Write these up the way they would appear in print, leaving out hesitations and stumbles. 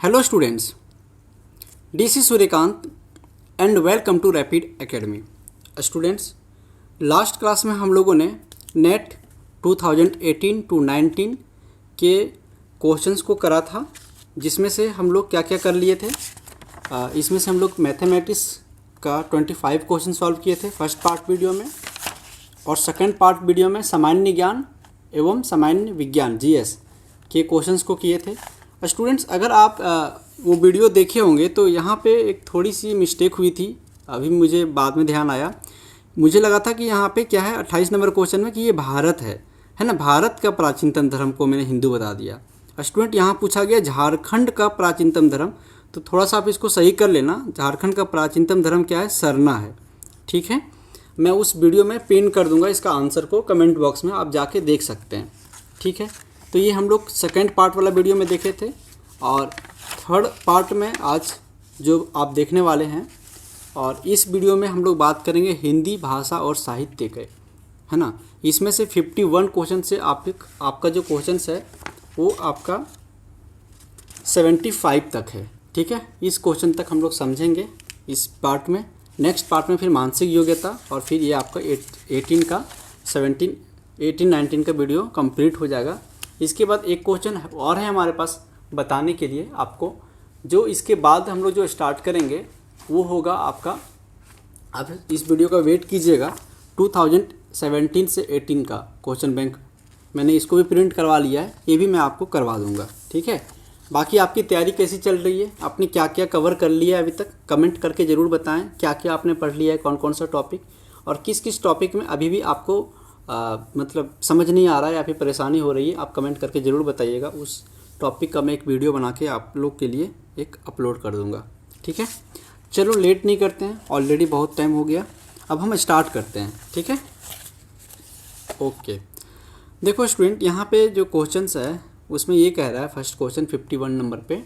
Hello students, this is Suryakant and welcome to rapid academy. Students, last class में हम लोगों ने नेट 2018 टू 19 के क्वेश्चंस को करा था, जिसमें से हम लोग क्या क्या कर लिए थे। इसमें से हम लोग मैथमेटिक्स का 25 क्वेश्चन सॉल्व किए थे फर्स्ट पार्ट वीडियो में, और सेकंड पार्ट वीडियो में सामान्य ज्ञान एवं सामान्य विज्ञान जीएस के क्वेश्चंस को किए थे। स्टूडेंट्स, अगर आप वो वीडियो देखे होंगे तो यहाँ पे एक थोड़ी सी मिस्टेक हुई थी। अभी मुझे बाद में ध्यान आया, मुझे लगा था कि यहाँ पे क्या है 28 नंबर क्वेश्चन में कि ये भारत है ना, भारत का प्राचीनतम धर्म को मैंने हिंदू बता दिया। स्टूडेंट, यहाँ पूछा गया झारखंड का प्राचीनतम धर्म, तो थोड़ा सा आप इसको सही कर लेना। झारखंड का प्राचीनतम धर्म क्या है? सरना है। ठीक है, मैं उस वीडियो में पिन कर दूंगा इसका आंसर को कमेंट बॉक्स में, आप जाके देख सकते हैं। ठीक है, तो ये हम लोग सेकंड पार्ट वाला वीडियो में देखे थे, और थर्ड पार्ट में आज जो आप देखने वाले हैं, और इस वीडियो में हम लोग बात करेंगे हिंदी भाषा और साहित्य के, है ना। इसमें से 51 क्वेश्चन से आपका जो क्वेश्चन है वो आपका 75 तक है। ठीक है, इस क्वेश्चन तक हम लोग समझेंगे इस पार्ट में। नेक्स्ट पार्ट में फिर मानसिक योग्यता, और फिर ये आपका 18-19 का वीडियो कंप्लीट हो जाएगा। इसके बाद एक क्वेश्चन और है हमारे पास बताने के लिए आपको, जो इसके बाद हम लोग जो स्टार्ट करेंगे वो होगा आपका, आप इस वीडियो का वेट कीजिएगा, 2017 से 18 का क्वेश्चन बैंक। मैंने इसको भी प्रिंट करवा लिया है, ये भी मैं आपको करवा दूंगा। ठीक है, बाकी आपकी तैयारी कैसी चल रही है, आपने क्या क्या कवर कर लिया है अभी तक, कमेंट करके ज़रूर बताएं। क्या क्या आपने पढ़ लिया है, कौन कौन सा टॉपिक, और किस किस टॉपिक में अभी भी आपको मतलब समझ नहीं आ रहा है या फिर परेशानी हो रही है, आप कमेंट करके ज़रूर बताइएगा। उस टॉपिक का मैं एक वीडियो बना के आप लोग के लिए एक अपलोड कर दूंगा। ठीक है, चलो लेट नहीं करते हैं, ऑलरेडी बहुत टाइम हो गया, अब हम स्टार्ट करते हैं। ठीक है, ओके। देखो स्टूडेंट, यहाँ पे जो क्वेश्चंस है उसमें ये कह रहा है, फर्स्ट क्वेश्चन 51 नंबर पे,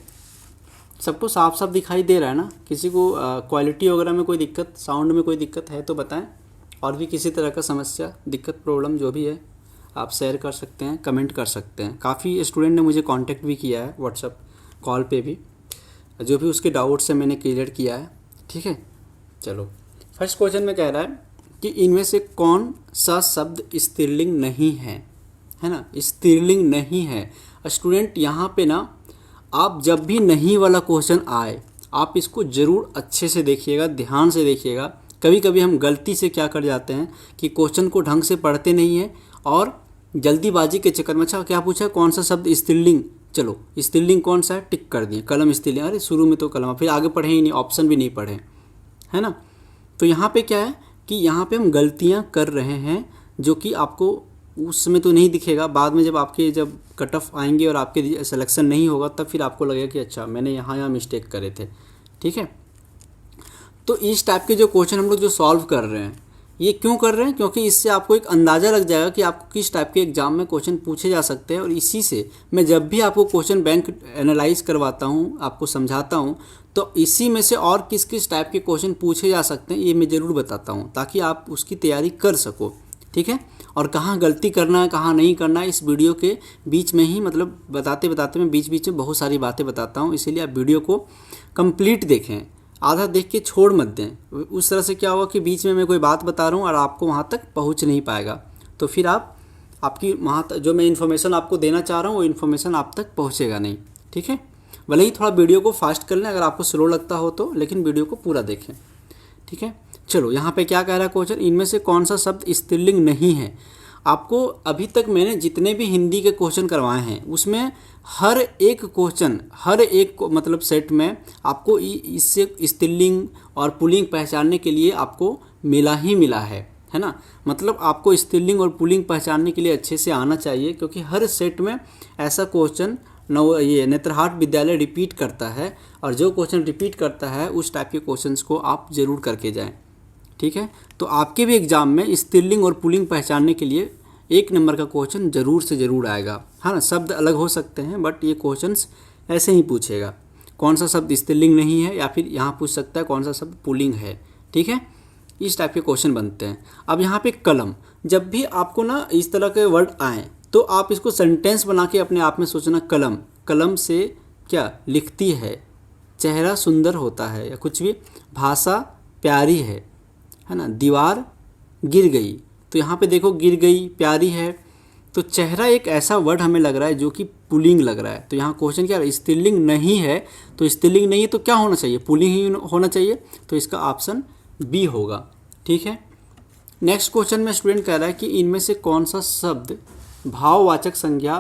सबको साफ साफ दिखाई दे रहा है ना? किसी को क्वालिटी वगैरह में कोई दिक्कत, साउंड में कोई दिक्कत है तो बताएं, और भी किसी तरह का समस्या, दिक्कत, प्रॉब्लम जो भी है आप शेयर कर सकते हैं, कमेंट कर सकते हैं। काफ़ी स्टूडेंट ने मुझे कांटेक्ट भी किया है व्हाट्सएप कॉल पे भी, जो भी उसके डाउट्स है मैंने क्लियर किया है। ठीक है, चलो फर्स्ट क्वेश्चन में कह रहा है कि इनमें से कौन सा शब्द स्त्रीलिंग नहीं है ना? स्त्रीलिंग नहीं है। स्टूडेंट, यहाँ पे ना आप जब भी नहीं वाला क्वेश्चन आए, आप इसको ज़रूर अच्छे से देखिएगा, ध्यान से देखिएगा। कभी कभी हम गलती से क्या कर जाते हैं कि क्वेश्चन को ढंग से पढ़ते नहीं हैं, और जल्दीबाजी के चक्कर में, अच्छा क्या पूछा, कौन सा शब्द स्त्रीलिंग, चलो स्त्रीलिंग कौन सा है, टिक कर दिए, कलम स्त्रीलिंग, अरे शुरू में तो कलम, फिर आगे पढ़े ही नहीं, ऑप्शन भी नहीं पढ़े, है ना। तो यहाँ पे क्या है कि यहाँ पे हम गलतियाँ कर रहे हैं, जो कि आपको उस समय तो नहीं दिखेगा, बाद में जब आपके जब कट ऑफ आएंगे और आपके सिलेक्शन नहीं होगा, तब फिर आपको लगेगा कि अच्छा मैंने यहाँ मिस्टेक करे थे। ठीक है, तो इस टाइप के जो क्वेश्चन हम लोग जो सॉल्व कर रहे हैं, ये क्यों कर रहे हैं? क्योंकि इससे आपको एक अंदाज़ा लग जाएगा कि आपको किस टाइप के एग्जाम में क्वेश्चन पूछे जा सकते हैं, और इसी से मैं जब भी आपको क्वेश्चन बैंक एनालाइज करवाता हूँ, आपको समझाता हूँ, तो इसी में से और किस किस टाइप के क्वेश्चन पूछे जा सकते हैं ये मैं ज़रूर बताता हूँ, ताकि आप उसकी तैयारी कर सको। ठीक है, और कहाँ गलती करना है, कहाँ नहीं करना है, इस वीडियो के बीच में ही, मतलब बताते बताते मैं बीच बीच में बहुत सारी बातें बताता हूँ, इसीलिए आप वीडियो को कंप्लीट देखें, आधा देख के छोड़ मत दें। उस तरह से क्या होगा कि बीच में मैं कोई बात बता रहा हूँ और आपको वहाँ तक पहुँच नहीं पाएगा, तो फिर आपकी वहाँ तक जो मैं इन्फॉर्मेशन आपको देना चाह रहा हूँ वो इन्फॉर्मेशन आप तक पहुँचेगा नहीं। ठीक है, भले ही थोड़ा वीडियो को फास्ट कर लें अगर आपको स्लो लगता हो तो, लेकिन वीडियो को पूरा देखें। ठीक है, चलो यहाँ पे क्या कह रहा है क्वेश्चन, इनमें से कौन सा शब्द स्त्रीलिंग नहीं है। आपको अभी तक मैंने जितने भी हिंदी के क्वेश्चन करवाए हैं, उसमें हर एक क्वेश्चन, हर एक मतलब सेट में आपको इससे स्त्रीलिंग और पुल्लिंग पहचानने के लिए आपको मिला ही मिला है ना। मतलब आपको स्त्रीलिंग और पुल्लिंग पहचानने के लिए अच्छे से आना चाहिए, क्योंकि हर सेट में ऐसा क्वेश्चन ये नेत्रहाट विद्यालय रिपीट करता है, और जो क्वेश्चन रिपीट करता है उस टाइप के क्वेश्चंस को आप ज़रूर करके जाएं। ठीक है, तो आपके भी एग्जाम में स्त्रीलिंग और पुल्लिंग पहचानने के लिए 1 नंबर का क्वेश्चन ज़रूर से ज़रूर आएगा, है ना। शब्द अलग हो सकते हैं, बट ये क्वेश्चंस ऐसे ही पूछेगा, कौन सा शब्द स्त्रीलिंग नहीं है, या फिर यहाँ पूछ सकता है कौन सा शब्द पुल्लिंग है। ठीक है, इस टाइप के क्वेश्चन बनते हैं। अब यहाँ पे कलम, जब भी आपको ना इस तरह के वर्ड आएँ तो आप इसको सेंटेंस बना के अपने आप में सोचना, कलम, कलम से क्या लिखती है, चेहरा सुंदर होता है, या कुछ भी, भाषा प्यारी है ना। दीवार गिर गई, तो यहाँ पे देखो गिर गई प्यारी है, तो चेहरा एक ऐसा वर्ड हमें लग रहा है जो कि पुल्लिंग लग रहा है। तो यहाँ क्वेश्चन क्या है, स्त्रीलिंग नहीं है, तो स्त्रीलिंग नहीं है तो क्या होना चाहिए, पुल्लिंग ही होना चाहिए, तो इसका ऑप्शन बी होगा। ठीक है। नेक्स्ट क्वेश्चन में स्टूडेंट कह रहा है कि इनमें से कौन सा शब्द भाववाचक संज्ञा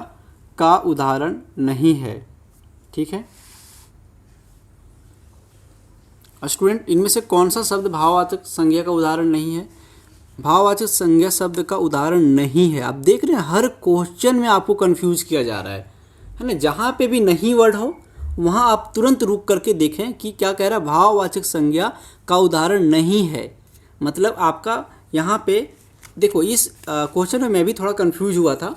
का उदाहरण नहीं है। ठीक है स्टूडेंट, इनमें से कौन सा शब्द भाववाचक संज्ञा का उदाहरण नहीं है। भाववाचक संज्ञा शब्द का उदाहरण नहीं है। आप देख रहे हैं हर क्वेश्चन में आपको कंफ्यूज किया जा रहा है ना। जहाँ पे भी नहीं वर्ड हो वहाँ आप तुरंत रुक करके देखें कि क्या कह रहा है, भाववाचक संज्ञा का उदाहरण नहीं है। मतलब आपका यहाँ पे देखो, इस क्वेश्चन में मैं भी थोड़ा कंफ्यूज हुआ था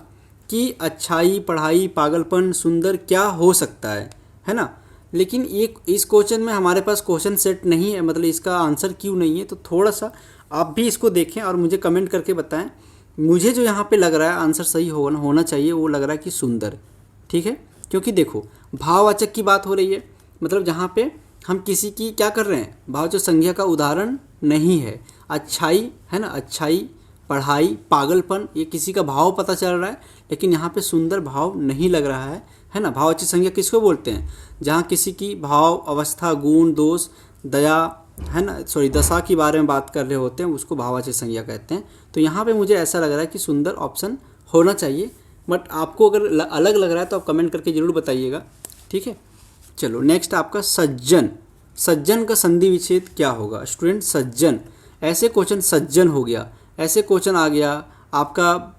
कि अच्छाई, पढ़ाई, पागलपन, सुंदर क्या हो सकता है ना। लेकिन ये इस क्वेश्चन में हमारे पास क्वेश्चन सेट नहीं है, मतलब इसका आंसर क्यों नहीं है। तो थोड़ा सा आप भी इसको देखें और मुझे कमेंट करके बताएं। मुझे जो यहाँ पे लग रहा है आंसर सही होना चाहिए, वो लग रहा है कि सुंदर। ठीक है, क्योंकि देखो भाववाचक की बात हो रही है, मतलब जहाँ पे हम किसी की क्या कर रहे हैं, भाववाचक संज्ञा का उदाहरण नहीं है। अच्छाई है ना, अच्छाई, पढ़ाई, पागलपन, ये किसी का भाव पता चल रहा है, लेकिन यहाँ पे सुंदर भाव नहीं लग रहा है ना। भाववाचक संज्ञा किसको बोलते हैं, जहाँ किसी की भाव, अवस्था, गुण, दोष, दया है ना, दशा के बारे में बात कर रहे होते हैं, उसको भाववाचक संज्ञा कहते हैं। तो यहाँ पे मुझे ऐसा लग रहा है कि सुंदर ऑप्शन होना चाहिए, बट आपको अगर अलग लग रहा है तो आप कमेंट करके ज़रूर बताइएगा। ठीक है, चलो नेक्स्ट आपका सज्जन। सज्जन का संधि विच्छेद क्या होगा स्टूडेंट। सज्जन, ऐसे क्वेश्चन सज्जन हो गया, ऐसे क्वेश्चन आ गया आपका,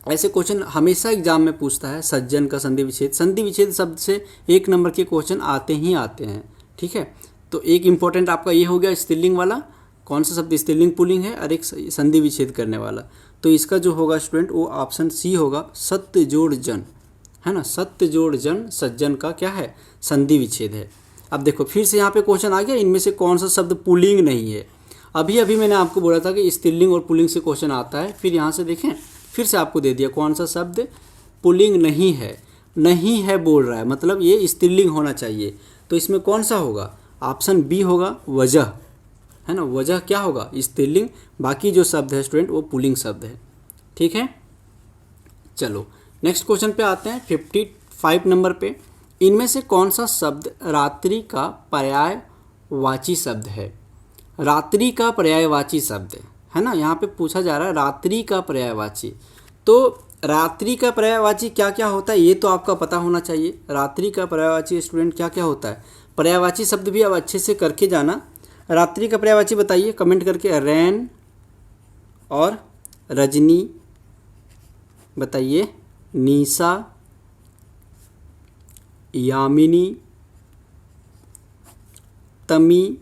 ऐसे क्वेश्चन हमेशा एग्जाम में पूछता है। सज्जन का संधि विच्छेद, संधि विच्छेद शब्द से 1 नंबर के क्वेश्चन आते ही आते हैं। ठीक है, तो एक इम्पॉर्टेंट आपका ये हो गया स्त्रीलिंग वाला, कौन सा शब्द स्त्रीलिंग पुल्लिंग है, और एक संधि विच्छेद करने वाला। तो इसका जो होगा स्टूडेंट वो ऑप्शन सी होगा, सत्य जोड़ जन है ना। सत्य जोड़ जन सज्जन का क्या है, संधि विच्छेद है। अब देखो फिर से यहाँ पे क्वेश्चन आ गया, इनमें से कौन सा शब्द पुल्लिंग नहीं है। अभी मैंने आपको बोला था कि स्त्रीलिंग और पुल्लिंग से क्वेश्चन आता है, फिर यहाँ से देखें फिर से आपको दे दिया कौन सा शब्द पुल्लिंग नहीं है। नहीं है बोल रहा है, मतलब ये स्त्रीलिंग होना चाहिए। तो इसमें कौन सा होगा, ऑप्शन बी होगा, वजह है ना। वजह क्या होगा, स्त्रीलिंग, बाकी जो शब्द है स्टूडेंट वो पुल्लिंग शब्द है। ठीक है, चलो नेक्स्ट क्वेश्चन पे आते हैं 55 नंबर पे। इनमें से कौन सा शब्द रात्रि का पर्यायवाची शब्द है। रात्रि का पर्यायवाची शब्द है ना, यहाँ पे पूछा जा रहा है रात्रि का पर्यायवाची। तो रात्रि का पर्यायवाची क्या क्या होता है ये तो आपका पता होना चाहिए। रात्रि का पर्यायवाची स्टूडेंट क्या क्या होता है, पर्यायवाची शब्द भी अब अच्छे से करके जाना। रात्रि का पर्यायवाची बताइए कमेंट करके, रैन और रजनी बताइए, निशा, यामिनी, तमी,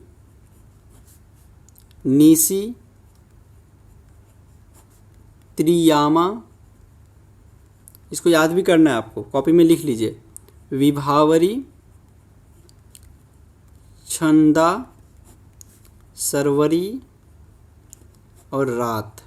निशी, त्रियामा, इसको याद भी करना है आपको, कॉपी में लिख लीजिए, विभावरी, छंदा, सरवरी और रात।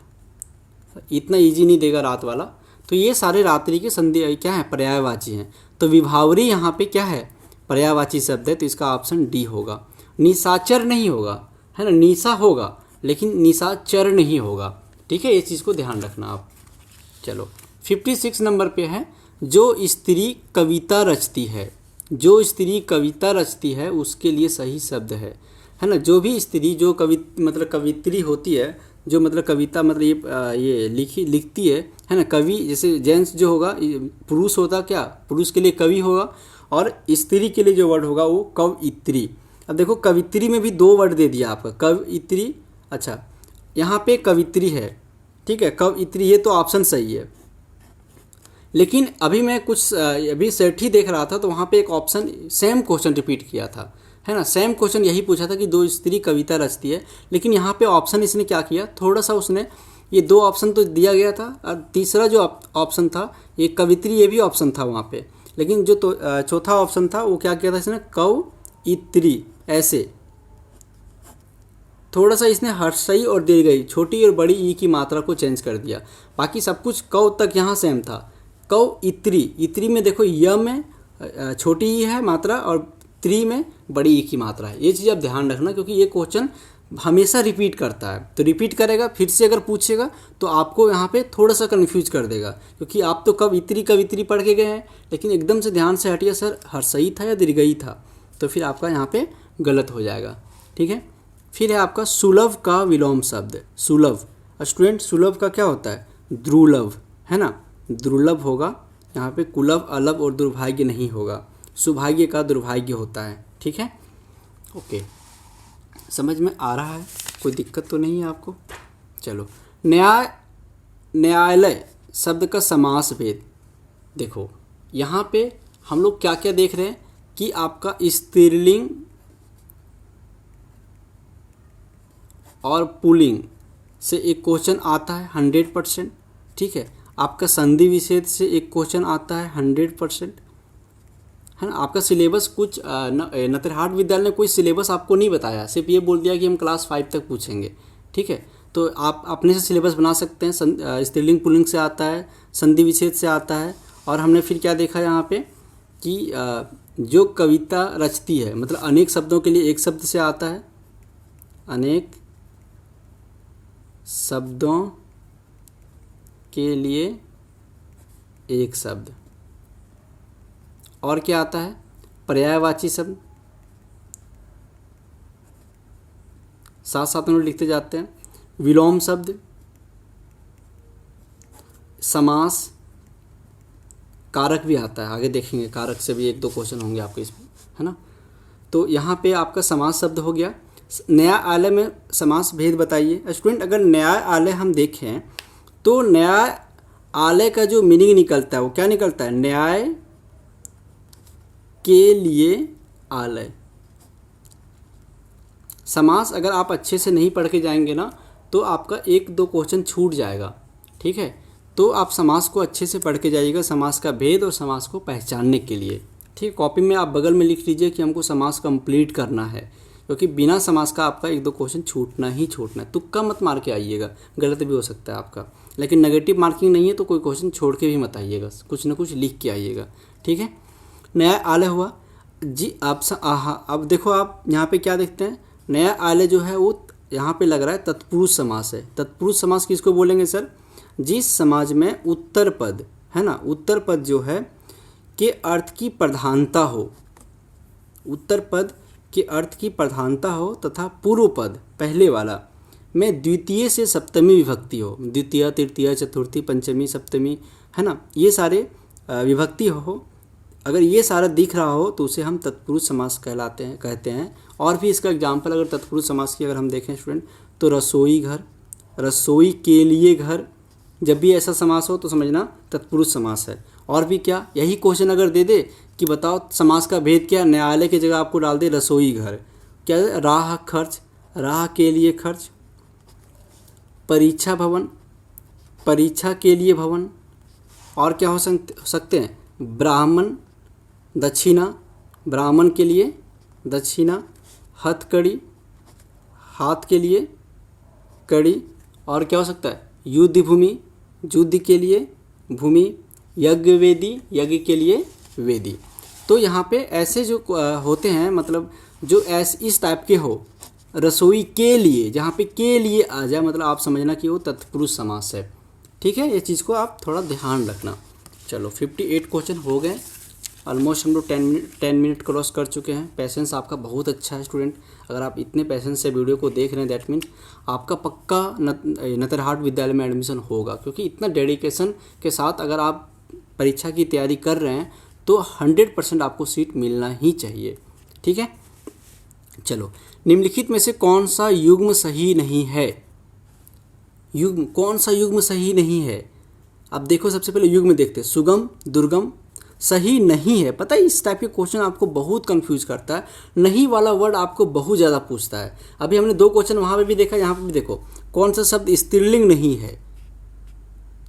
इतना इजी नहीं देगा रात वाला। तो ये सारे रात्रि के संधि क्या है, पर्यायवाची हैं। तो विभावरी यहाँ पे क्या है, पर्यायवाची शब्द है, तो इसका ऑप्शन डी होगा। निशाचर नहीं होगा है ना, निशा होगा लेकिन निशाचर नहीं होगा। ठीक है, ये चीज़ को ध्यान रखना आप। चलो 56 नंबर पे है, जो स्त्री कविता रचती है। जो स्त्री कविता रचती है उसके लिए सही शब्द है ना। जो भी स्त्री जो मतलब कवित्री होती है, जो मतलब कविता मतलब ये लिखती है ना। कवि जैसे जेंट्स जो होगा, पुरुष होता क्या, पुरुष के लिए कवि होगा, और स्त्री के लिए जो वर्ड होगा वो कवयित्री। अब देखो कवित्री में भी 2 वर्ड दे दिया आपका, कवयित्री। अच्छा यहाँ पे कवित्री है, ठीक है, कवयित्री, ये तो ऑप्शन सही है। लेकिन अभी मैं अभी सेट ही देख रहा था तो वहाँ पे एक ऑप्शन सेम क्वेश्चन रिपीट किया था है ना। सेम क्वेश्चन यही पूछा था कि 2 स्त्री कविता रचती है, लेकिन यहाँ पे ऑप्शन इसने क्या किया, थोड़ा सा उसने ये 2 ऑप्शन तो दिया गया था, और तीसरा जो ऑप्शन था ये कवित्री, ये भी ऑप्शन था वहाँ पे, लेकिन जो चौथा ऑप्शन था वो क्या किया था इसने, कवयित्री। ऐसे थोड़ा सा इसने हर्षई और दीर्घई, छोटी और बड़ी ई की मात्रा को चेंज कर दिया। बाकी सब कुछ कव तक यहाँ सेम था। कवयित्री, इत्री में देखो य में छोटी ई है मात्रा और त्री में बड़ी ई की मात्रा है। ये चीज़ आप ध्यान रखना, क्योंकि ये क्वेश्चन हमेशा रिपीट करता है। तो रिपीट करेगा, फिर से अगर पूछेगा तो आपको यहाँ पे थोड़ा सा कन्फ्यूज कर देगा, क्योंकि आप तो कवित्री पढ़ के गए हैं, लेकिन एकदम से ध्यान से हटिए सर हर्षई था या दीर्घई था, तो फिर आपका यहाँ पे गलत हो जाएगा। ठीक है, फिर है आपका सुलभ का विलोम शब्द। सुलभ स्टूडेंट, सुलभ का क्या होता है? दुर्लभ, है ना, दुर्लभ होगा यहाँ पे, कुलभ अलभ और दुर्भाग्य नहीं होगा, सौभाग्य का दुर्भाग्य होता है। ठीक है, ओके, समझ में आ रहा है, कोई दिक्कत तो नहीं है आपको? चलो, न्यायालय शब्द का समास भेद। देखो यहाँ पे हम लोग क्या क्या देख रहे हैं कि आपका स्त्रीलिंग और पुल्लिंग से एक क्वेश्चन आता है 100%। ठीक है, आपका संधि विच्छेद से एक क्वेश्चन आता है 100%, है ना। आपका सिलेबस कुछ नतरहाट विद्यालय ने कोई सिलेबस आपको नहीं बताया, सिर्फ ये बोल दिया कि हम क्लास 5 तक पूछेंगे। ठीक है, तो आप अपने से सिलेबस बना सकते हैं। स्त्रीलिंग पुल्लिंग से आता है, संधि विच्छेद से आता है, और हमने फिर क्या देखा यहाँ पे कि जो कविता रचती है, मतलब अनेक शब्दों के लिए एक शब्द से आता है, अनेक शब्दों के लिए एक शब्द, और क्या आता है? पर्यायवाची शब्द। साथ साथ में लिखते जाते हैं। विलोम शब्द, समास, कारक भी आता है, आगे देखेंगे कारक से भी 1-2 क्वेश्चन होंगे आपके इसमें, है ना। तो यहाँ पे आपका समास शब्द हो गया। न्यायालय में समास भेद बताइए स्टूडेंट। अगर न्यायालय हम देखें तो न्यायालय का जो मीनिंग निकलता है वो क्या निकलता है? न्याय के लिए आलय। समास अगर आप अच्छे से नहीं पढ़ के जाएंगे ना तो आपका 1-2 क्वेश्चन छूट जाएगा। ठीक है, तो आप समास को अच्छे से पढ़ के जाइएगा, समास का भेद और समास को पहचानने के लिए। ठीक, कॉपी में आप बगल में लिख लीजिए कि हमको समास कंप्लीट करना है, क्योंकि बिना समास का आपका 1-2 क्वेश्चन छूटना ही छूटना है। तुक्का मत मार के आइएगा, गलत भी हो सकता है आपका, लेकिन नेगेटिव मार्किंग नहीं है तो कोई क्वेश्चन छोड़ के भी मत आइएगा, कुछ ना कुछ लिख के आइएगा। ठीक है, न्यायालय हुआ जी। आप अब देखो आप यहाँ पे क्या देखते हैं, न्यायालय जो है वो यहाँ पे लग रहा है तत्पुरुष समास है। तत्पुरुष समास किसको बोलेंगे सर? जिस समाज में उत्तर पद, है ना, उत्तर पद जो है के अर्थ की प्रधानता हो, उत्तर पद के अर्थ की प्रधानता हो तथा पूर्व पद पहले वाला में द्वितीय से सप्तमी विभक्ति हो, द्वितीय, तृतीय, चतुर्थी, पंचमी, सप्तमी, है ना, ये सारे विभक्ति हो। अगर ये सारा दिख रहा हो तो उसे हम तत्पुरुष समास कहते हैं। और भी इसका एग्जाम्पल अगर तत्पुरुष समास की अगर हम देखें स्टूडेंट तो रसोई घर, रसोई के लिए घर, जब भी ऐसा समास हो तो समझना तत्पुरुष समास है। और भी क्या, यही क्वेश्चन अगर दे दे कि बताओ समास का भेद क्या, न्यायालय की जगह आपको डाल दे रसोई घर, क्या है? राह खर्च, राह के लिए खर्च, परीक्षा भवन, परीक्षा के लिए भवन, और क्या हो सकते हैं? ब्राह्मण, दक्षिणा, ब्राह्मण के लिए दक्षिणा, हथकड़ी, हाथ के लिए कड़ी, और क्या हो सकता है? युद्ध भूमि, युद्ध के लिए भूमि, यज्ञ वेदी, यज्ञ के लिए वेदी। तो यहाँ पे ऐसे जो होते हैं, मतलब जो इस टाइप के हो, रसोई के लिए, जहाँ पे के लिए आ जाए मतलब आप समझना कि वो तत्पुरुष समास है। ठीक है, ये चीज़ को आप थोड़ा ध्यान रखना। चलो 58 क्वेश्चन हो गए, ऑलमोस्ट हम लोग 10 मिनट क्रॉस कर चुके हैं। पैसेंस आपका बहुत अच्छा है स्टूडेंट, अगर आप इतने पैसेंस से वीडियो को देख रहे हैं दैट मीन आपका पक्का नतरहाट विद्यालय में एडमिशन होगा, क्योंकि इतना डेडिकेशन के साथ अगर आप परीक्षा की तैयारी कर रहे हैं तो 100% आपको सीट मिलना ही चाहिए। ठीक है, चलो निम्नलिखित में से कौन सा युग्म सही नहीं है? युग्म, कौन सा युग्म सही नहीं है? अब देखो सबसे पहले युग्म देखते हैं, सुगम, दुर्गम सही नहीं है। पता है इस टाइप के क्वेश्चन आपको बहुत कंफ्यूज करता है, नहीं वाला वर्ड आपको बहुत ज़्यादा पूछता है। अभी हमने 2 क्वेश्चन वहाँ पे भी देखा, यहाँ पे भी देखो कौन सा शब्द स्त्रीलिंग नहीं है।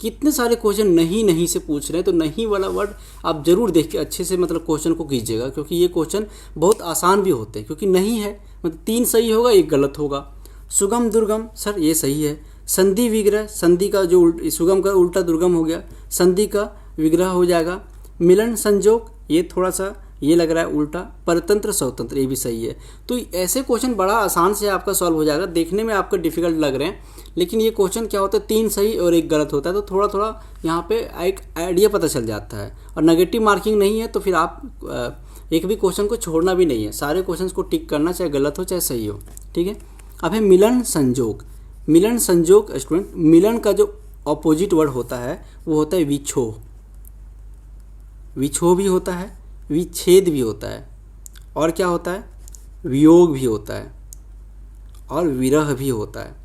कितने सारे क्वेश्चन नहीं से पूछ रहे हैं, तो नहीं वाला वर्ड आप जरूर देख के अच्छे से मतलब क्वेश्चन को कीजिएगा, क्योंकि ये क्वेश्चन बहुत आसान भी होते हैं, क्योंकि नहीं है मतलब 3 सही होगा 1 गलत होगा। सुगम दुर्गम सर ये सही है। संधि विग्रह, संधि का जो सुगम का उल्टा दुर्गम हो गया, संधि का विग्रह हो जाएगा। मिलन संजोग ये थोड़ा सा ये लग रहा है उल्टा, परतंत्र स्वतंत्र ये भी सही है। तो ऐसे क्वेश्चन बड़ा आसान से आपका सॉल्व हो जाएगा, देखने में आपका डिफिकल्ट लग रहे हैं लेकिन ये क्वेश्चन क्या होता है 3 सही और 1 गलत होता है, तो थोड़ा थोड़ा यहाँ पे एक आइडिया पता चल जाता है। और नेगेटिव मार्किंग नहीं है तो फिर आप एक भी क्वेश्चन को छोड़ना भी नहीं है, सारे क्वेश्चन को टिक करना, चाहे गलत हो चाहे सही हो, ठीक है। अब है मिलन संजोग। मिलन संजोग स्टूडेंट, मिलन का जो ऑपोजिट वर्ड होता है वो होता है विछोह। विछोह भी होता है, विच्छेद भी होता है, और क्या होता है, वियोग भी होता है, और विरह भी होता है।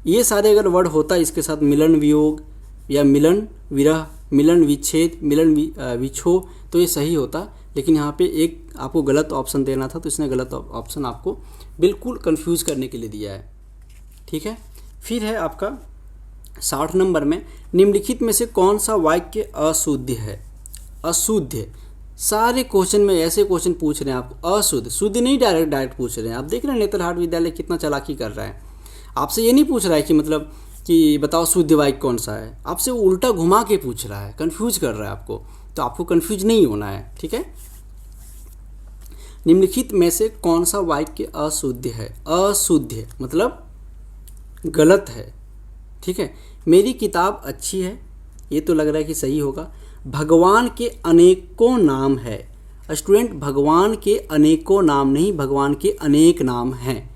ये सारे अगर वर्ड होता है इसके साथ, मिलन वियोग या मिलन विरह, मिलन विच्छेद, मिलन विछोह, तो ये सही होता। लेकिन यहाँ पे एक आपको गलत ऑप्शन देना था तो इसने गलत ऑप्शन आपको बिल्कुल कंफ्यूज करने के लिए दिया है, ठीक है। फिर है आपका 60 नंबर में, निम्नलिखित में से कौन सा वाक्य अशुद्ध है। अशुद्ध, सारे क्वेश्चन में ऐसे क्वेश्चन पूछ रहे हैं आपको अशुद्ध, शुद्ध नहीं डायरेक्ट पूछ रहे हैं। आप देख रहे हैं नेतरहाट विद्यालय कितना चालाकी कर रहा है, आपसे ये नहीं पूछ रहा है कि मतलब कि बताओ शुद्ध वाक्य कौन सा है, आपसे वो उल्टा घुमा के पूछ रहा है, कंफ्यूज कर रहा है आपको। तो आपको कंफ्यूज नहीं होना है, ठीक है। निम्नलिखित में से कौन सा वाक्य अशुद्ध है। अशुद्ध मतलब गलत है, ठीक है। मेरी किताब अच्छी है, ये तो लग रहा है कि सही होगा। भगवान के अनेकों नाम है। स्टूडेंट, भगवान के अनेकों नाम नहीं, भगवान के अनेक नाम हैं।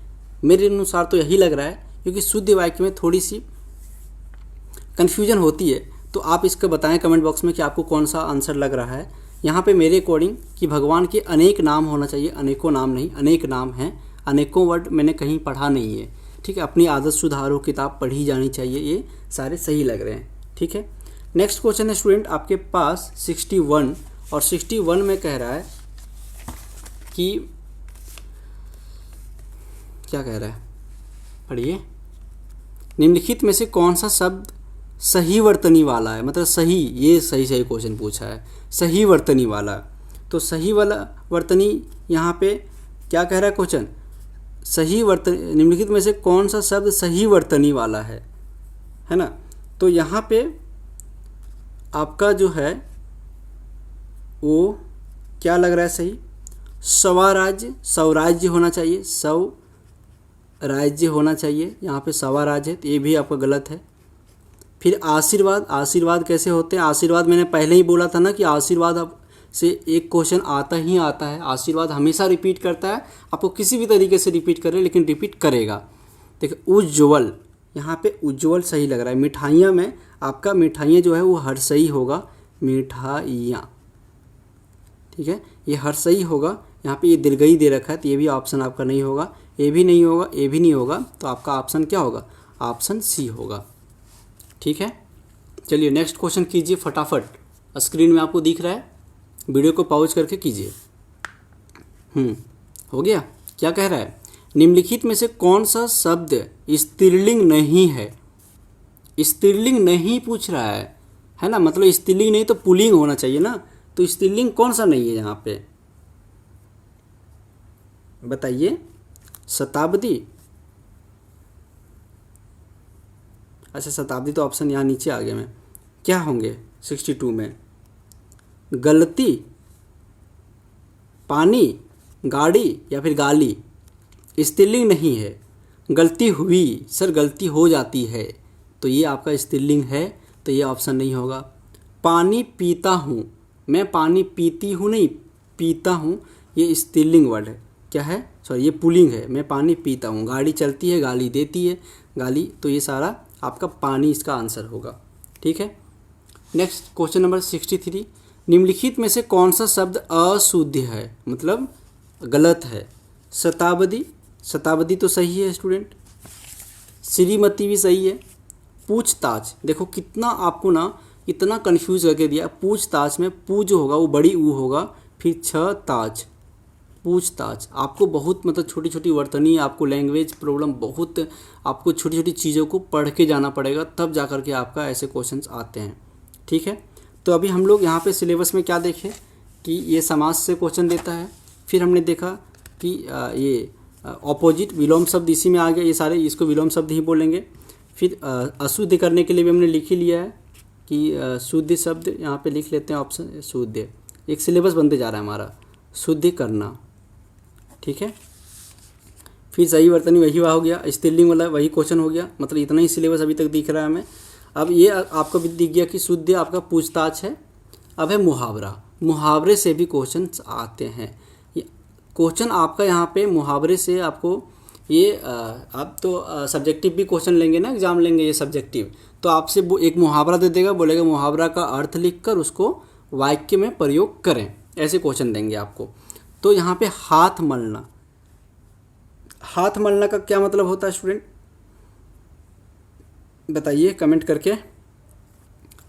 मेरे अनुसार तो यही लग रहा है, क्योंकि शुद्ध वाक्य में थोड़ी सी कन्फ्यूजन होती है। तो आप इसका बताएं कमेंट बॉक्स में कि आपको कौन सा आंसर लग रहा है। यहाँ पे मेरे अकॉर्डिंग कि भगवान के अनेक नाम होना चाहिए, अनेकों नाम नहीं, अनेक नाम हैं। अनेकों वर्ड मैंने कहीं पढ़ा नहीं है, ठीक है। अपनी आदत सुधारो, किताब पढ़ी जानी चाहिए, ये सारे सही लग रहे हैं, ठीक है। नेक्स्ट क्वेश्चन है स्टूडेंट आपके पास 61, और 61 में कह रहा है कि क्या कह रहा है, पढ़िए। निम्नलिखित में से कौन सा शब्द सही वर्तनी वाला है, मतलब सही, ये सही क्वेश्चन पूछा है, सही वर्तनी वाला। तो सही वाला वर्तनी यहाँ पे क्या कह रहा है क्वेश्चन, सही वर्तनी, निम्नलिखित में से कौन सा शब्द सही वर्तनी वाला है ना। तो यहाँ पे आपका जो है वो क्या लग रहा है सही, स्वराज्य, स्वराज्य होना चाहिए, स्वराज्य होना चाहिए, यहाँ पे स्वराज्य है, तो ये भी आपका गलत है। फिर आशीर्वाद, आशीर्वाद कैसे होते हैं, आशीर्वाद मैंने पहले ही बोला था ना कि आशीर्वाद आप से एक क्वेश्चन आता ही आता है। आशीर्वाद हमेशा रिपीट करता है, आपको किसी भी तरीके से रिपीट करे लेकिन रिपीट करेगा। देखिए उज्ज्वल, यहाँ पे उज्ज्वल सही लग रहा है। मिठाइयाँ में आपका मिठाइयाँ जो है वो हर सही होगा, मिठाइयाँ, ठीक है, ये हर सही होगा। यहाँ पे ये दीर्घई दे रखा है तो ये भी ऑप्शन आपका नहीं होगा, ये भी नहीं होगा, ये भी नहीं होगा, तो आपका ऑप्शन क्या होगा, ऑप्शन सी होगा, ठीक है। चलिए नेक्स्ट क्वेश्चन कीजिए फटाफट, स्क्रीन में आपको दिख रहा है, वीडियो को पॉज करके कीजिए। हो गया। क्या कह रहा है, निम्नलिखित में से कौन सा शब्द स्त्रीलिंग नहीं है। स्त्रीलिंग नहीं पूछ रहा है ना, मतलब स्त्रीलिंग नहीं तो पुल्लिंग होना चाहिए ना, तो स्त्रीलिंग कौन सा नहीं है यहाँ पे बताइए। शताब्दी, अच्छा शताब्दी तो ऑप्शन यहाँ नीचे आ गया में, क्या होंगे 62 में, गलती, पानी, गाड़ी या फिर गाली। स्त्रीलिंग नहीं है, गलती हुई, सर गलती हो जाती है, तो ये आपका स्त्रीलिंग है, तो ये ऑप्शन नहीं होगा। पानी पीता हूँ, मैं पानी पीती हूँ नहीं, पीता हूँ, ये स्त्रीलिंग वर्ड है, क्या है, सॉरी ये पुल्लिंग है, मैं पानी पीता हूँ। गाड़ी चलती है, गाली देती है, गाली, तो ये सारा आपका पानी इसका आंसर होगा, ठीक है। नेक्स्ट क्वेश्चन नंबर 63, निम्नलिखित में से कौन सा शब्द अशुद्ध है, मतलब गलत है। शताब्दी, शताब्दी तो सही है स्टूडेंट, श्रीमती भी सही है। पूछताछ, देखो कितना आपको ना इतना कंफ्यूज करके दिया। पूछताछ में पू जो होगा वो बड़ी ऊ होगा, फिर छ ताज, पूछताछ। आपको बहुत मतलब छोटी छोटी वर्तनी, आपको लैंग्वेज प्रॉब्लम, बहुत आपको छोटी छोटी चीज़ों को पढ़ के जाना पड़ेगा, तब जा कर के आपका ऐसे क्वेश्चंस आते हैं, ठीक है। तो अभी हम लोग यहाँ पे सिलेबस में क्या देखें कि ये समास से क्वेश्चन देता है, फिर हमने देखा कि ये ऑपोजिट विलोम शब्द इसी में आ गया, ये सारे इसको विलोम शब्द ही बोलेंगे। फिर अशुद्ध करने के लिए भी हमने लिख ही लिया है कि शुद्ध शब्द यहाँ पे लिख लेते हैं ऑप्शन शुद्ध, एक सिलेबस बनते जा रहा है हमारा, शुद्धि करना, ठीक है। फिर सही वर्तनी वही हो गया, स्त्रीलिंग वाला वही क्वेश्चन हो गया, मतलब इतना ही सिलेबस अभी तक दिख रहा है हमें। अब ये आपको भी दिख गया कि शुद्ध आपका पूछताछ है। अब है मुहावरा, मुहावरे से भी क्वेश्चन आते हैं। क्वेश्चन आपका यहाँ पे मुहावरे से आपको ये आप तो सब्जेक्टिव भी क्वेश्चन लेंगे ना, एग्जाम लेंगे ये सब्जेक्टिव, तो आपसे वो एक मुहावरा दे देगा, बोलेगा मुहावरा का अर्थ लिखकर उसको वाक्य में प्रयोग करें, ऐसे क्वेश्चन देंगे आपको। तो यहाँ पे हाथ मलना, हाथ मलना का क्या मतलब होता है स्टूडेंट, बताइए कमेंट करके।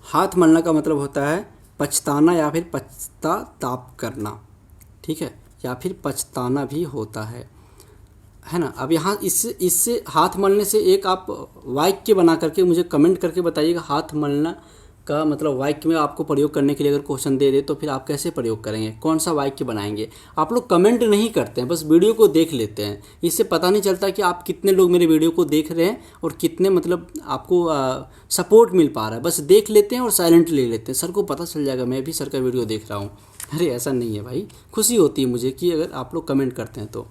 हाथ मलना का मतलब होता है पछताना या फिर पश्चाताप करना, ठीक है, या फिर पछताना भी होता है ना। अब यहाँ इससे हाथ मलने से एक आप वाक्य बना करके मुझे कमेंट करके बताइएगा, हाथ मलना का मतलब वाक्य में आपको प्रयोग करने के लिए अगर क्वेश्चन दे दे तो फिर आप कैसे प्रयोग करेंगे, कौन सा वाक्य बनाएंगे। आप लोग कमेंट नहीं करते हैं, बस वीडियो को देख लेते हैं, इससे पता नहीं चलता कि आप कितने लोग मेरे वीडियो को देख रहे हैं और कितने मतलब आपको सपोर्ट मिल पा रहा है। बस देख लेते हैं और साइलेंट ले लेते हैं, सर को पता चल जाएगा मैं भी सर का वीडियो देख रहा हूँ। अरे ऐसा नहीं है भाई, खुशी होती है मुझे कि अगर आप लोग कमेंट करते हैं तो,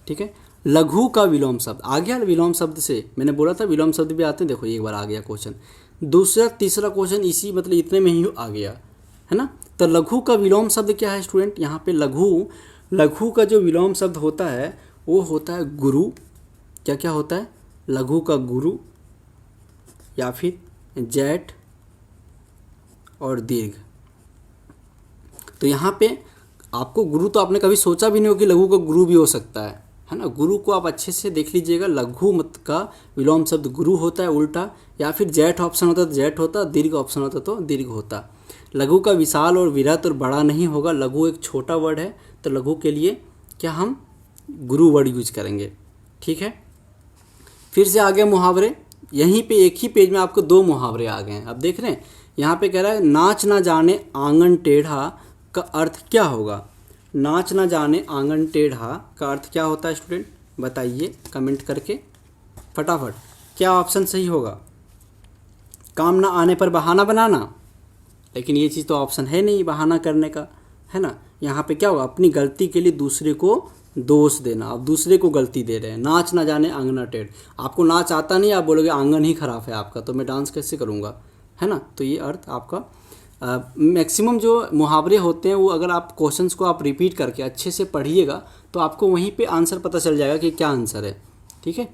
ठीक है। लघु का विलोम शब्द आ गया, विलोम शब्द से मैंने बोला था विलोम शब्द भी आते हैं, देखो एक बार आ गया क्वेश्चन, दूसरा तीसरा क्वेश्चन इसी मतलब इतने में ही आ गया, है ना। तो लघु का विलोम शब्द क्या है स्टूडेंट, यहाँ पे लघु का जो विलोम शब्द होता है वो होता है गुरु। क्या क्या होता है, लघु का गुरु या फिर जेठ और दीर्घ। तो यहाँ पे आपको गुरु तो आपने कभी सोचा भी नहीं हो कि लघु का गुरु भी हो सकता है ना। गुरु को आप अच्छे से देख लीजिएगा, लघु मत का विलोम शब्द गुरु होता है उल्टा, या फिर जेठ ऑप्शन होता तो जेठ होता, दीर्घ ऑप्शन होता तो दीर्घ होता। लघु का विशाल और विरत और बड़ा नहीं होगा, लघु एक छोटा वर्ड है, तो लघु के लिए क्या हम गुरु वर्ड यूज करेंगे, ठीक है। फिर से आ गया मुहावरे, यहीं पे एक ही पेज में आपको 2 मुहावरे आ गए हैं। अब देख रहे हैं यहाँ पे कह रहा है नाच ना जाने आंगन टेढ़ा का अर्थ क्या होगा। नाच ना जाने आंगन टेढ़ा का अर्थ क्या होता है स्टूडेंट, बताइए कमेंट करके फटाफट, क्या ऑप्शन सही होगा। काम ना आने पर बहाना बनाना, लेकिन ये चीज़ तो ऑप्शन है नहीं बहाना करने का, है ना। यहाँ पे क्या होगा, अपनी गलती के लिए दूसरे को दोष देना, आप दूसरे को गलती दे रहे हैं। नाच ना जाने आंगन टेढ़, आपको नाच आता नहीं, आप बोलोगे आंगन ही खराब है आपका, तो मैं डांस कैसे करूँगा, है ना। तो ये अर्थ आपका मैक्सिमम जो मुहावरे होते हैं वो अगर आप क्वेश्चंस को आप रिपीट करके अच्छे से पढ़िएगा तो आपको वहीं पे आंसर पता चल जाएगा कि क्या आंसर है, ठीक है।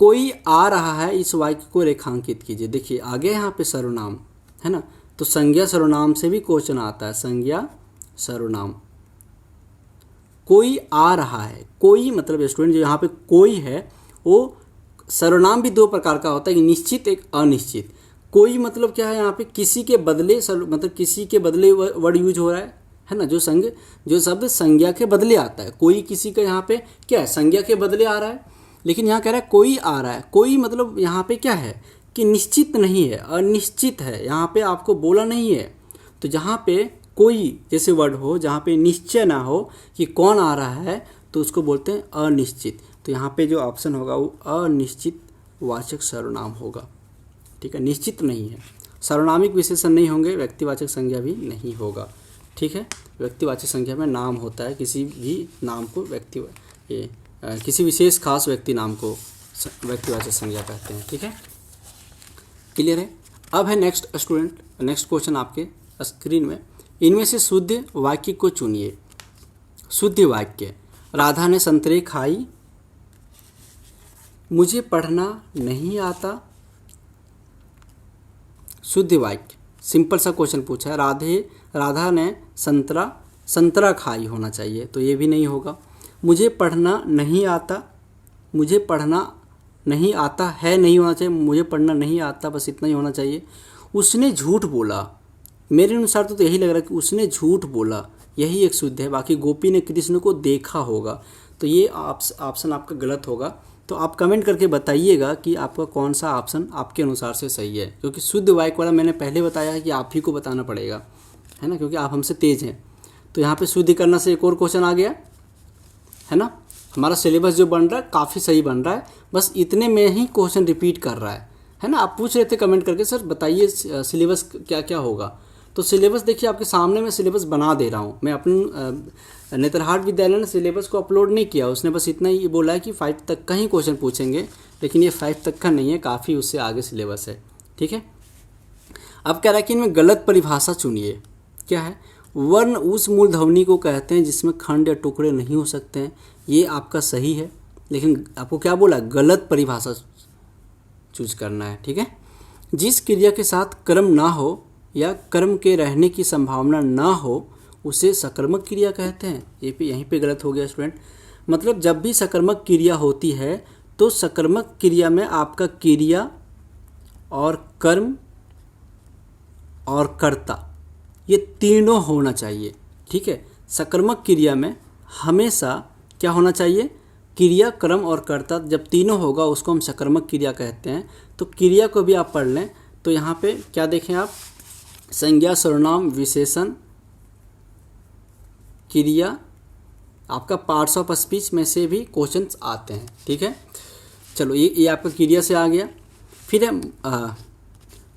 कोई आ रहा है, इस वाक्य को रेखांकित कीजिए। देखिए आगे यहाँ पे सर्वनाम है ना, तो संज्ञा सर्वनाम से भी क्वेश्चन आता है, संज्ञा सर्वनाम। कोई आ रहा है, कोई मतलब स्टूडेंट जो यहाँ पे कोई है वो सर्वनाम भी 2 प्रकार का होता है, एक निश्चित एक अनिश्चित। कोई मतलब क्या है, यहाँ पे किसी के बदले मतलब किसी के बदले वर्ड यूज हो रहा है ना, जो शब्द संज्ञा के बदले आता है। कोई किसी का यहाँ पे क्या है, संज्ञा के बदले आ रहा है, लेकिन यहाँ कह रहा है कोई आ रहा है। कोई मतलब यहाँ पे क्या है कि निश्चित नहीं है, अनिश्चित है, यहाँ पे आपको बोला नहीं है। तो जहाँ पे कोई जैसे वर्ड हो जहाँ पे निश्चय ना हो कि कौन आ रहा है, तो उसको बोलते हैं अनिश्चित। तो यहाँ पे जो ऑप्शन होगा वो अनिश्चित वाचक सर्वनाम होगा, ठीक है। निश्चित नहीं है, सर्वनामिक विशेषण नहीं होंगे, व्यक्तिवाचक संज्ञा भी नहीं होगा, ठीक है। व्यक्तिवाचक संज्ञा में नाम होता है, किसी भी नाम को किसी विशेष खास व्यक्ति नाम को व्यक्तिवाचक संज्ञा कहते हैं, ठीक है। क्लियर है। अब है नेक्स्ट स्टूडेंट, नेक्स्ट क्वेश्चन आपके स्क्रीन में, इनमें से शुद्ध वाक्य को चुनिए। शुद्ध वाक्य, राधा ने संतरे खाई, मुझे पढ़ना नहीं आता। शुद्ध वाक्य, सिंपल सा क्वेश्चन पूछा है, राधा ने संतरा खाई होना चाहिए, तो ये भी नहीं होगा। मुझे पढ़ना नहीं आता, मुझे पढ़ना नहीं आता है नहीं होना चाहिए, मुझे पढ़ना नहीं आता, बस इतना ही होना चाहिए। उसने झूठ बोला, मेरे अनुसार तो यही लग रहा है कि उसने झूठ बोला, यही एक शुद्ध है। बाकी गोपी ने कृष्ण को देखा होगा, तो ये ऑप्शन आपका गलत होगा। तो आप कमेंट करके बताइएगा कि आपका कौन सा ऑप्शन आपके अनुसार से सही है, क्योंकि शुद्ध वाक्य वाला मैंने पहले बताया है कि आप ही को बताना पड़ेगा, है ना, क्योंकि आप हमसे तेज हैं। तो यहाँ पे शुद्ध करना से एक और क्वेश्चन आ गया, है ना। हमारा सिलेबस जो बन रहा है काफ़ी सही बन रहा है, बस इतने में ही क्वेश्चन रिपीट कर रहा है ना। आप पूछ रहे थे कमेंट करके सर बताइए सिलेबस क्या क्या होगा, तो सिलेबस देखिए आपके सामने मैं सिलेबस बना दे रहा हूँ। मैं अपने नेतरहाट विद्यालय ने सिलेबस को अपलोड नहीं किया, उसने बस इतना ही बोला है कि 5 तक का ही क्वेश्चन पूछेंगे, लेकिन ये 5 तक का नहीं है, काफ़ी उससे आगे सिलेबस है। ठीक है, अब कह रहा है कि इनमें गलत परिभाषा चुनिए। क्या है? वर्ण उस मूलध्वनि को कहते हैं जिसमें खंड या टुकड़े नहीं हो सकते हैं। ये आपका सही है, लेकिन आपको क्या बोला? गलत परिभाषा चूज करना है। ठीक है, जिस क्रिया के साथ कर्म ना हो या कर्म के रहने की संभावना ना हो उसे सकर्मक क्रिया कहते हैं। ये भी यहीं पे गलत हो गया स्टूडेंट। मतलब जब भी सकर्मक क्रिया होती है तो सकर्मक क्रिया में आपका क्रिया और कर्म और कर्ता ये तीनों होना चाहिए। ठीक है, सकर्मक क्रिया में हमेशा क्या होना चाहिए? क्रिया, कर्म और कर्ता जब तीनों होगा उसको हम सकर्मक क्रिया कहते हैं। तो क्रिया को भी आप पढ़ लें तो यहाँ पे क्या देखें आप? संज्ञा, सर्वनाम, विशेषण, क्रिया, आपका पार्ट्स ऑफ स्पीच में से भी क्वेश्चंस आते हैं। ठीक है, चलो ये आपका क्रिया से आ गया। फिर है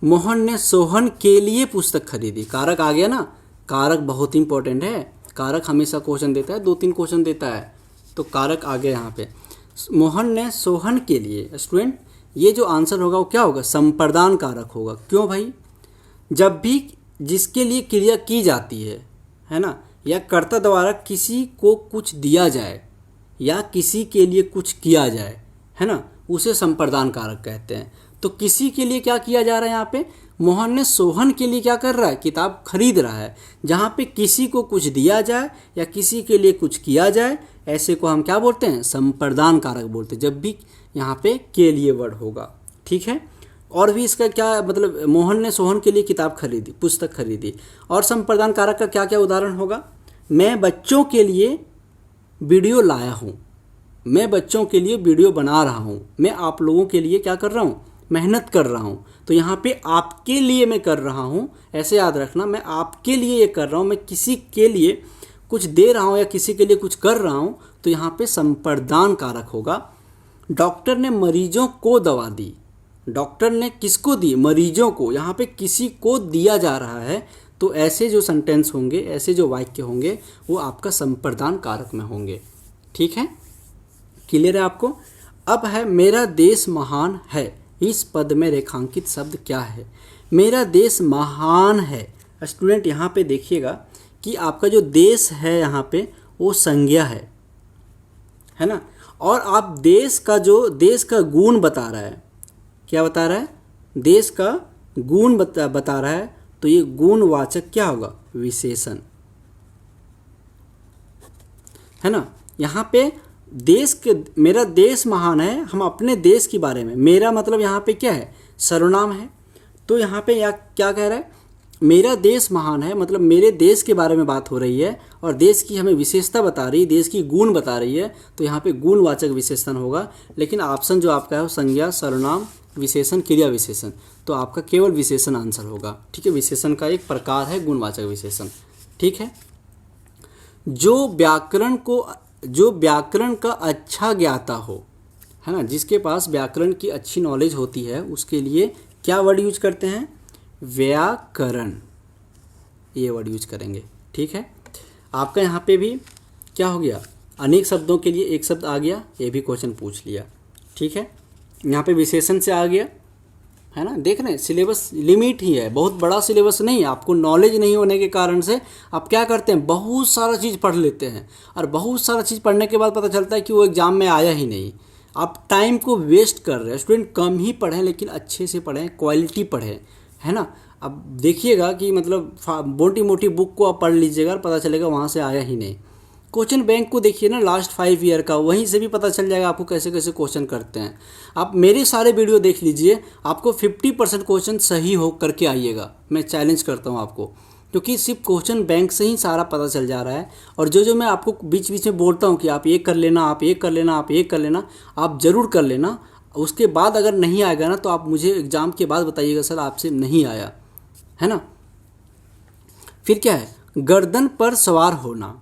मोहन ने सोहन के लिए पुस्तक खरीदी। कारक आ गया ना, कारक बहुत इंपॉर्टेंट है। कारक हमेशा क्वेश्चन देता है, 2-3 क्वेश्चन देता है, तो कारक आ गया यहाँ पे। मोहन ने सोहन के लिए, स्टूडेंट ये जो आंसर होगा वो क्या होगा? संप्रदान कारक होगा। क्यों भाई? जब भी जिसके लिए क्रिया की जाती है ना, या कर्ता द्वारा किसी को कुछ दिया जाए या किसी के लिए कुछ किया जाए, है ना, उसे संप्रदान कारक कहते हैं। तो किसी के लिए क्या किया जा रहा है यहाँ पे? मोहन ने सोहन के लिए क्या कर रहा है? किताब खरीद रहा है। जहाँ पे किसी को कुछ दिया जाए या किसी के लिए कुछ किया जाए, ऐसे को हम क्या बोलते हैं? संप्रदान कारक बोलते हैं, जब भी यहाँ पे के लिए वर्ड होगा। ठीक है, और भी इसका क्या मतलब? मोहन ने सोहन के लिए किताब खरीदी, पुस्तक खरीदी। और संप्रदान कारक का क्या क्या उदाहरण होगा? मैं बच्चों के लिए वीडियो लाया हूँ, मैं बच्चों के लिए वीडियो बना रहा हूँ, मैं आप लोगों के लिए क्या कर रहा हूँ? मेहनत कर रहा हूँ। तो यहाँ पे आपके लिए मैं कर रहा हूँ, ऐसे याद रखना, मैं आपके लिए ये कर रहा हूँ, मैं किसी के लिए कुछ दे रहा हूँ या किसी के लिए कुछ कर रहा हूँ, तो यहाँ पे संप्रदान कारक होगा। डॉक्टर ने मरीजों को दवा दी। डॉक्टर ने किसको दी? मरीजों को। यहाँ पे किसी को दिया जा रहा है, तो ऐसे जो सेंटेंस होंगे, ऐसे जो वाक्य होंगे, वो आपका संप्रदान कारक में होंगे। ठीक है, क्लियर है आपको? अब है मेरा देश महान है। इस पद में रेखांकित शब्द क्या है? मेरा देश महान है। स्टूडेंट यहाँ पे देखिएगा कि आपका जो देश है यहाँ पे वो संज्ञा है ना, और आप देश का गुण बता रहा है। क्या बता रहा है? देश का गुण बता रहा है, तो ये गुणवाचक क्या होगा? विशेषण, है ना। यहाँ पे मेरा देश महान है, हम अपने देश के बारे में, मेरा मतलब यहाँ पे क्या है? सर्वनाम है। तो यहाँ पे क्या कह रहा है? मेरा देश महान है, मतलब मेरे देश के बारे में बात हो रही है और देश की हमें विशेषता बता रही है, देश की गुण बता रही है, तो यहाँ पे गुणवाचक विशेषण होगा। लेकिन ऑप्शन जो आपका है वो संज्ञा, सर्वनाम, विशेषण, क्रिया विशेषण, तो आपका केवल विशेषण आंसर होगा। ठीक है, विशेषण का एक प्रकार है गुणवाचक विशेषण। ठीक है, जो व्याकरण का अच्छा ज्ञाता हो, है ना, जिसके पास व्याकरण की अच्छी नॉलेज होती है, उसके लिए क्या वर्ड यूज करते हैं? व्याकरण, ये वर्ड यूज करेंगे। ठीक है, आपका यहाँ पे भी क्या हो गया? अनेक शब्दों के लिए एक शब्द आ गया, ये भी क्वेश्चन पूछ लिया। ठीक है, यहाँ पे विशेषण से आ गया, है ना। देख रहे हैं सिलेबस लिमिट ही है, बहुत बड़ा सिलेबस नहीं है। आपको नॉलेज नहीं होने के कारण से आप क्या करते हैं? बहुत सारा चीज़ पढ़ लेते हैं, और बहुत सारा चीज़ पढ़ने के बाद पता चलता है कि वो एग्ज़ाम में आया ही नहीं। आप टाइम को वेस्ट कर रहे हैं। स्टूडेंट कम ही पढ़ें, लेकिन अच्छे से पढ़ें, क्वालिटी पढ़ें, है ना। अब देखिएगा कि मतलब मोटी मोटी बुक को आप पढ़ लीजिएगा, पता चलेगा वहाँ से आया ही नहीं। क्वेश्चन बैंक को देखिए ना, लास्ट 5 ईयर का, वहीं से भी पता चल जाएगा आपको कैसे कैसे क्वेश्चन करते हैं। आप मेरे सारे वीडियो देख लीजिए, आपको 50% क्वेश्चन सही हो करके आइएगा, मैं चैलेंज करता हूँ आपको, क्योंकि सिर्फ क्वेश्चन बैंक से ही सारा पता चल जा रहा है। और जो मैं आपको बीच बीच में बोलता हूँ कि आप ये कर लेना, आप ये कर लेना, आप ये कर लेना, आप ज़रूर कर लेना। उसके बाद अगर नहीं आएगा ना, तो आप मुझे एग्ज़ाम के बाद बताइएगा सर आपसे नहीं आया, है ना। फिर क्या है? गर्दन पर सवार होना,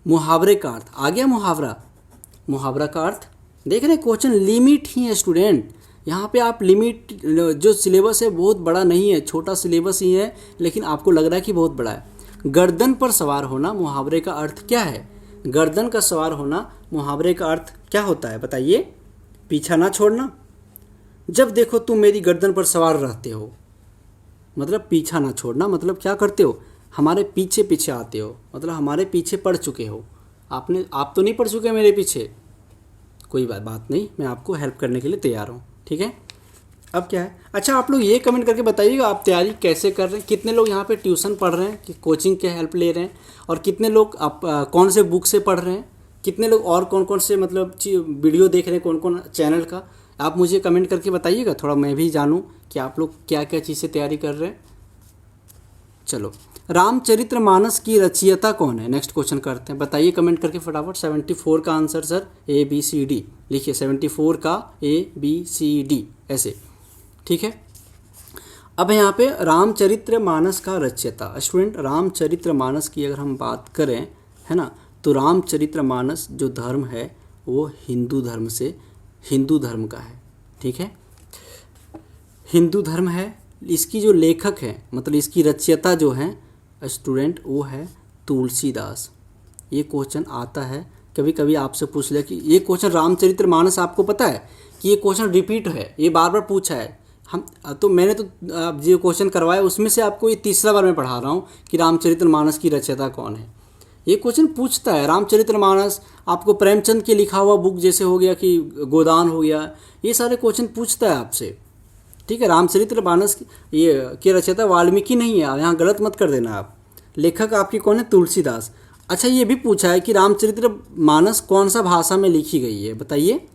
मुहावरे का अर्थ आ गया। मुहावरा का अर्थ देख रहे हैं, क्वेश्चन लिमिट ही है स्टूडेंट। यहाँ पे आप लिमिट जो सिलेबस है बहुत बड़ा नहीं है, छोटा सिलेबस ही है, लेकिन आपको लग रहा है कि बहुत बड़ा है। गर्दन पर सवार होना मुहावरे का अर्थ क्या है? गर्दन का सवार होना मुहावरे का अर्थ क्या होता है बताइए? पीछा ना छोड़ना। जब देखो तुम मेरी गर्दन पर सवार रहते हो, मतलब पीछा ना छोड़ना, मतलब क्या करते हो? हमारे पीछे पीछे आते हो, मतलब हमारे पीछे पड़ चुके हो। आप तो नहीं पड़ चुके मेरे पीछे, कोई बात नहीं, मैं आपको हेल्प करने के लिए तैयार हूँ, ठीक है। अब क्या है, अच्छा आप लोग ये कमेंट करके बताइएगा आप तैयारी कैसे कर रहे हैं, कितने लोग यहाँ पे ट्यूशन पढ़ रहे हैं कि कोचिंग के हेल्प ले रहे हैं, और कितने लोग आप कौन से बुक से पढ़ रहे हैं, कितने लोग और कौन कौन से मतलब वीडियो देख रहे हैं, कौन कौन चैनल का, आप मुझे कमेंट करके बताइएगा, थोड़ा मैं भी जानूँ कि आप लोग क्या क्या चीज़ से तैयारी कर रहे हैं। चलो, रामचरितमानस की रचयिता कौन है? नेक्स्ट क्वेश्चन करते हैं, बताइए कमेंट करके फटाफट। 74 का आंसर सर ABCD लिखिए, 74 का ABCD ऐसे, ठीक है। अब यहाँ पे रामचरितमानस का रचयिता, स्टूडेंट रामचरितमानस की अगर हम बात करें, है ना, तो रामचरितमानस जो धर्म है वो हिंदू धर्म का है, ठीक है, हिंदू धर्म है। इसकी जो लेखक है, मतलब इसकी रचयिता जो है स्टूडेंट, वो है तुलसीदास। ये क्वेश्चन आता है कभी कभी, आपसे पूछ लिया कि ये क्वेश्चन रामचरितमानस, आपको पता है कि ये क्वेश्चन रिपीट है, ये बार बार पूछा है मैंने तो जो क्वेश्चन करवाया उसमें से आपको ये तीसरा बार मैं पढ़ा रहा हूँ कि रामचरितमानस की रचयिता कौन है। ये क्वेश्चन पूछता है रामचरितमानस, आपको प्रेमचंद के लिखा हुआ बुक जैसे हो गया कि गोदान हो गया, ये सारे क्वेश्चन पूछता है आपसे, ठीक है। रामचरितमानस ये की रचयिता वाल्मीकि नहीं है, यहाँ गलत मत कर देना आप, लेखक आपकी कौन है? तुलसीदास। अच्छा, ये भी पूछा है कि रामचरितमानस कौन सा भाषा में लिखी गई है, बताइए।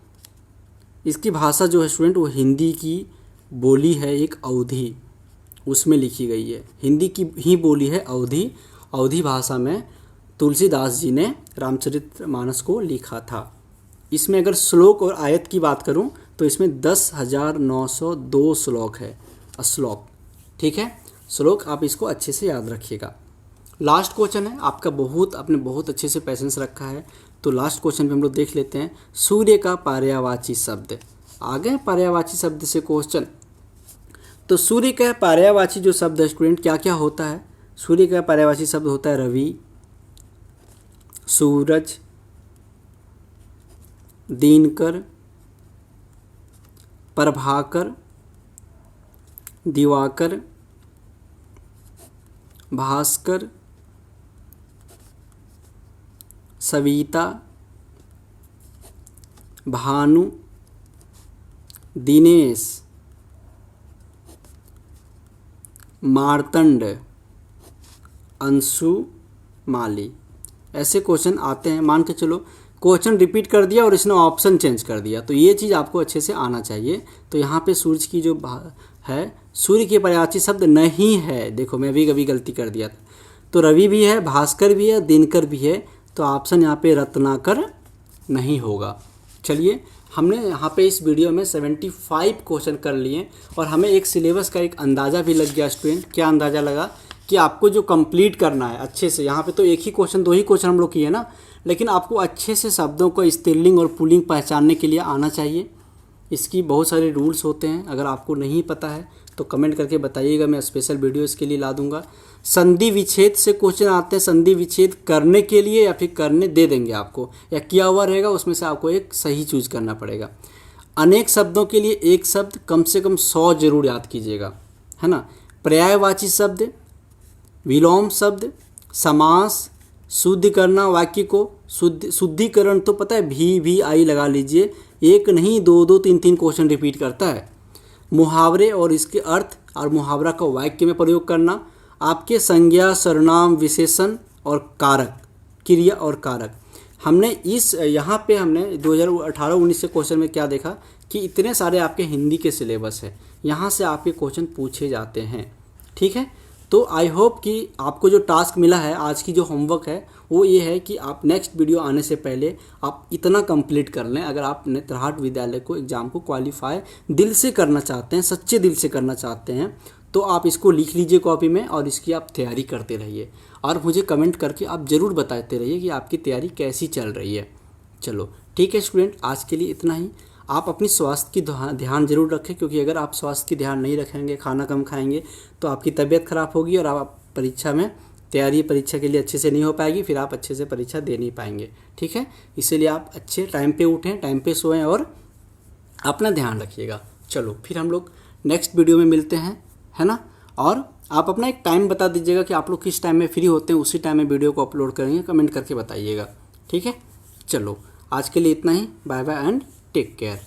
इसकी भाषा जो है स्टूडेंट वो हिंदी की बोली है, एक अवधी, उसमें लिखी गई है, हिंदी की ही बोली है अवधी भाषा में तुलसीदास जी ने रामचरितमानस को लिखा था। इसमें अगर श्लोक और आयत की बात करूं तो इसमें 10,902 श्लोक है, ठीक है। श्लोक आप इसको अच्छे से याद रखिएगा। लास्ट क्वेश्चन है आपका, आपने बहुत अच्छे से पैसेंस रखा है, तो लास्ट क्वेश्चन पे हम लोग देख लेते हैं। सूर्य का पर्यायवाची शब्द, आ गए पर्यायवाची शब्द से क्वेश्चन। तो सूर्य का पर्यायवाची जो शब्द है स्टूडेंट क्या क्या होता है? सूर्य का पर्यायवाची शब्द होता है रवि, सूरज, दिनकर, प्रभाकर, दिवाकर, भास्कर, सविता, भानु, दिनेश, मार्तंड, अंशु, माली, ऐसे क्वेश्चन आते हैं। मान के चलो क्वेश्चन रिपीट कर दिया और इसने ऑप्शन चेंज कर दिया, तो ये चीज़ आपको अच्छे से आना चाहिए। तो यहाँ पे सूर्य की जो है, सूर्य के पर्यायवाची शब्द नहीं है, देखो मैं भी कभी गलती कर दिया था, तो रवि भी है, भास्कर भी है, दिनकर भी है, तो ऑप्शन यहाँ पे रत्नाकर नहीं होगा। चलिए, हमने यहाँ पे इस वीडियो में 75 क्वेश्चन कर लिए और हमें एक सिलेबस का एक अंदाज़ा भी लग गया स्टूडेंट। क्या अंदाज़ा लगा? कि आपको जो कंप्लीट करना है अच्छे से, यहाँ पे तो एक ही क्वेश्चन, 2 ही क्वेश्चन हम लोग किए ना, लेकिन आपको अच्छे से शब्दों को स्त्रीलिंग और पुल्लिंग पहचानने के लिए आना चाहिए। इसकी बहुत सारे रूल्स होते हैं, अगर आपको नहीं पता है तो कमेंट करके बताइएगा, मैं स्पेशल वीडियो इसके लिए ला दूंगा। संधि विच्छेद से क्वेश्चन आते हैं, संधि विच्छेद करने के लिए या फिर करने दे देंगे आपको, या किया हुआ रहेगा, उसमें से आपको एक सही चूज करना पड़ेगा। अनेक शब्दों के लिए एक शब्द कम से कम 100 जरूर याद कीजिएगा, है ना। पर्यायवाची शब्द, विलोम शब्द, समास, शुद्ध करना वाक्य को, शुद्धिकरण तो पता है VVI लगा लीजिए, एक नहीं 2 3 क्वेश्चन रिपीट करता है। मुहावरे और इसके अर्थ और मुहावरा का वाक्य में प्रयोग करना, आपके संज्ञा, सर्वनाम, विशेषण और कारक, क्रिया और कारक। हमने यहाँ पे हमने 2018-19 से क्वेश्चन में क्या देखा कि इतने सारे आपके हिंदी के सिलेबस है, यहाँ से आपके क्वेश्चन पूछे जाते हैं, ठीक है। तो आई होप कि आपको जो टास्क मिला है, आज की जो होमवर्क है वो ये है कि आप नेक्स्ट वीडियो आने से पहले आप इतना कंप्लीट कर लें। अगर आप नेत्रहाट विद्यालय को एग्ज़ाम को क्वालिफाई दिल से करना चाहते हैं, सच्चे दिल से करना चाहते हैं, तो आप इसको लिख लीजिए कॉपी में और इसकी आप तैयारी करते रहिए और मुझे कमेंट करके आप ज़रूर बताते रहिए कि आपकी तैयारी कैसी चल रही है। चलो ठीक है स्टूडेंट, आज के लिए इतना ही। आप अपनी स्वास्थ्य की ध्यान जरूर रखें, क्योंकि अगर आप स्वास्थ्य की ध्यान नहीं रखेंगे, खाना कम खाएंगे, तो आपकी तबीयत खराब होगी और आप परीक्षा में तैयारी परीक्षा के लिए अच्छे से नहीं हो पाएगी, फिर आप अच्छे से परीक्षा दे नहीं पाएंगे। ठीक है, इसीलिए आप अच्छे टाइम पे उठें, टाइम पे सोएं और अपना ध्यान रखिएगा। चलो फिर हम लोग नेक्स्ट वीडियो में मिलते हैं, है ना। और आप अपना एक टाइम बता दीजिएगा कि आप लोग किस टाइम में फ्री होते हैं, उसी टाइम में वीडियो को अपलोड करेंगे, कमेंट करके बताइएगा। ठीक है, चलो आज के लिए इतना ही। Bye bye and take care.